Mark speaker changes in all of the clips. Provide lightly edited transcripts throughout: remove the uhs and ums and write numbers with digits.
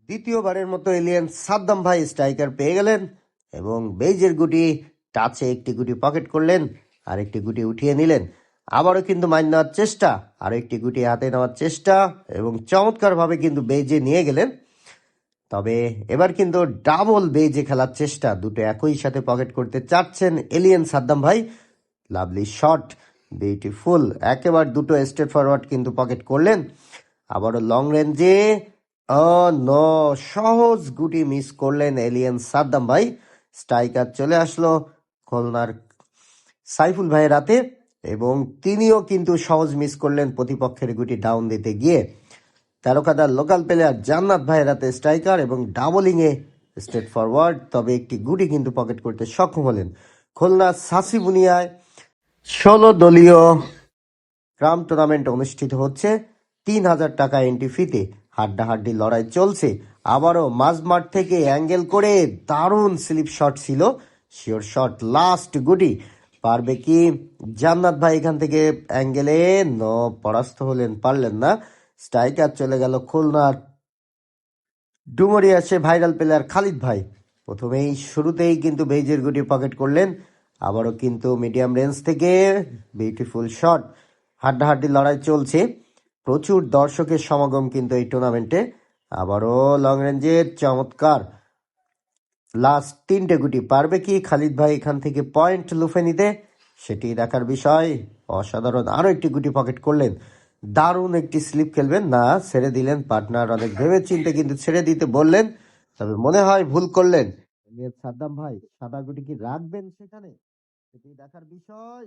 Speaker 1: দ্বিতীয়বারের মতো এলিয়েন সাদ্দাম ভাই স্ট্রাইকার পেয়ে গেলেন এবং বেইজের গুটি টাচে একটি গুটি পকেট করলেন, আর একটি গুটি উঠিয়ে নিলেন। আবারও কিন্তু মাইন নেওয়ার চেষ্টা, আরও একটি গুটি হাতে নেওয়ার চেষ্টা এবং চমৎকারভাবে কিন্তু বেইজে নিয়ে গেলেন। তবে এবার কিন্তু ডাবল বেইজে খেলার চেষ্টা, দুটো একই সাথে পকেট করতে চাচ্ছেন এলিয়েন সাদ্দাম ভাই। লাভলি শট, বিউটিফুল, একেবারে দুটো স্ট্রেট ফরওয়ার্ড কিন্তু পকেট করলেন। আবারও লং রেঞ্জে নো, সহজ গুটি মিস করলেন এলিয়েন সাদ্দাম ভাই। স্ট্রাইকার চলে আসলো খুলনার সাইফুল ভাইয়ের হাতে এবং তিনিও কিন্তু সহজ মিস করলেন প্রতিপক্ষের গুটি ডাউন দিতে গিয়ে। তেরোকাদার লোকাল প্লেয়ার জান্নাত ভাইয়ের হাতে স্ট্রাইকার এবং ডাবলিংয়ে স্ট্রেট ফরওয়ার্ড, তবে একটি গুটি কিন্তু পকেট করতে সক্ষম হলেন। খুলনা সাসিবুনিয়ায় 16 দলীয় ক্রাম টুর্নামেন্ট অনুষ্ঠিত হচ্ছে। 3000 টাকা এন্ট্রি ফিতে হাড্ডাহাড্ডি লড়াই চলছে। আবারও মাঝমাঠ থেকে অ্যাঙ্গেল করে দারুণ স্লিপ শট ছিল, শিওর শট, লাস্ট গুটি পারবে কি জান্নাত ভাই এখান থেকে অ্যাঙ্গেলে? পরাস্ত হলেন, পারলেন না। স্ট্রাইকার চলে গেল খুলনার ডুমুরিয়া সে ভাইরাল প্লেয়ার খালিদ ভাই। প্রথমেই শুরুতেই কিন্তু বেইজের গুটি পকেট করলেন। আবারও কিন্তু মিডিয়াম রেঞ্জ থেকে বিউটিফুল শট। হাড্ডাহাড্ডি লড়াই চলছে, প্রচুর দর্শকের সমাগম কিন্তু এই টুর্নামেন্টে। আবারও লং রেঞ্জের চমৎকার লাস্ট 3টে গুটি পারবে কি খালিদ ভাই এখান থেকে পয়েন্ট লুফে নিতে? সেটি দেখার বিষয়। অসাধারণ, আরও একটি গুটি পকেট করলেন। দারুণ একটি স্লিপ খেলবেন না, ছেড়ে দিলেন পার্টনার, অনেক ভেবে চিন্তে কিন্তু ছেড়ে দিতে বললেন, তবে মনে হয় ভুল করলেন। সাদ্দাম ভাই সাদা গুটি কি রাখবেন সেখানে, সেটি দেখার বিষয়।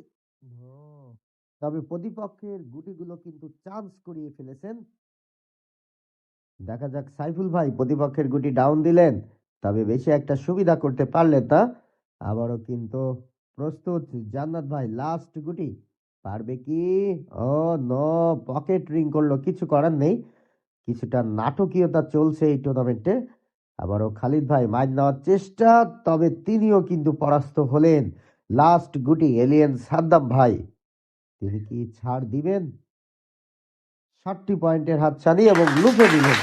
Speaker 1: তবে প্রতিপক্ষের গুটিগুলো কিন্তু চান্স করিয়ে ফেলেছেন। দেখা যাক, সাইফুল ভাই প্রতিপক্ষের গুটি ডাউন দিলেন, তবে বেশি একটা সুবিধা করতে পারলেন না। আবারও কিন্তু প্রস্তুত জান্নাত ভাই, লাস্ট গুটি পারবে কি? নো, পকেট রিং করলো, কিছু করার নেই। কিছুটা নাটকীয়তা চলছে এই টুর্নামেন্টে। আবারও খালিদ ভাই মাইন নেওয়ার চেষ্টা, তবে তিনিও কিন্তু পরাস্ত হলেন। লাস্ট গুটি এলিয়েন সাদ্দাম ভাই, তিনি কি ছাড় দিবেন? 7টি পয়েন্টের হাতছানি এবং লুফে দিলেন।